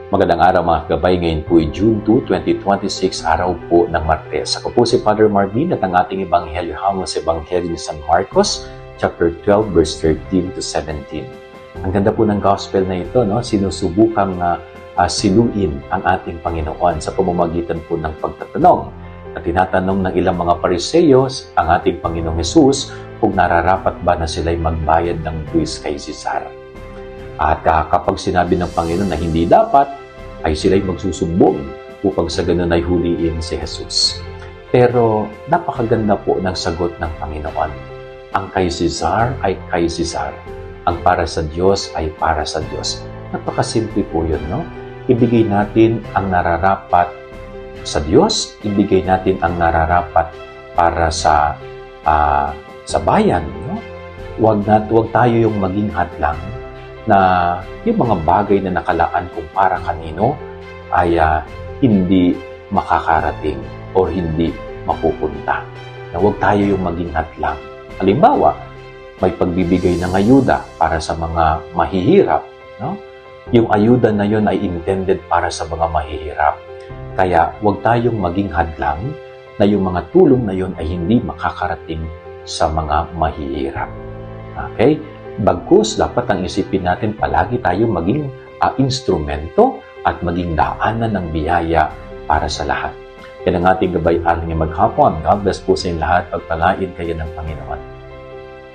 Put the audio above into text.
Magandang araw mga gabay, ngayon po ay June 2, 2026, araw po ng Martes. Ako po si Father Marvin at ang ating ebanghelyo hango sa ebanghelyo ni San Marcos, chapter 12, verse 13 to 17. Ang ganda po ng gospel na ito, no? Sinusubukang siluin ang ating Panginoon sa pamamagitan po ng pagtatanong. At tinatanong ng ilang mga pariseyos ang ating Panginoong Hesus kung nararapat ba na sila'y magbayad ng buwis kay Cesar. At kapag sinabi ng Panginoon na hindi dapat, ay sila'y magsusumbong upang sa ganun ay huliin si Jesus. Pero napakaganda po ng sagot ng Panginoon. Ang kay Cesar ay kay Cesar. Ang para sa Diyos ay para sa Diyos. Napakasimple po yun, no? Ibigay natin ang nararapat sa Diyos, ibigay natin ang nararapat para sa bayan, no? Huwag tayo yung maging hadlang na yung mga bagay na nakalaan kung para kanino ay hindi makakarating o hindi mapupunta. Na huwag tayo yung maging hadlang. Halimbawa, may pagbibigay ng ayuda para sa mga mahihirap. No? Yung ayuda na yun ay intended para sa mga mahihirap. Kaya huwag tayong maging hadlang na yung mga tulong na yun ay hindi makakarating sa mga mahihirap. Okay? Bagkus, dapat ang isipin natin palagi tayong maging instrumento at maging daanan ng biyaya para sa lahat. Yan ang ating gabay-alang maghapon. God bless po sa inyo lahat. Pagpalain kayo ng Panginoon.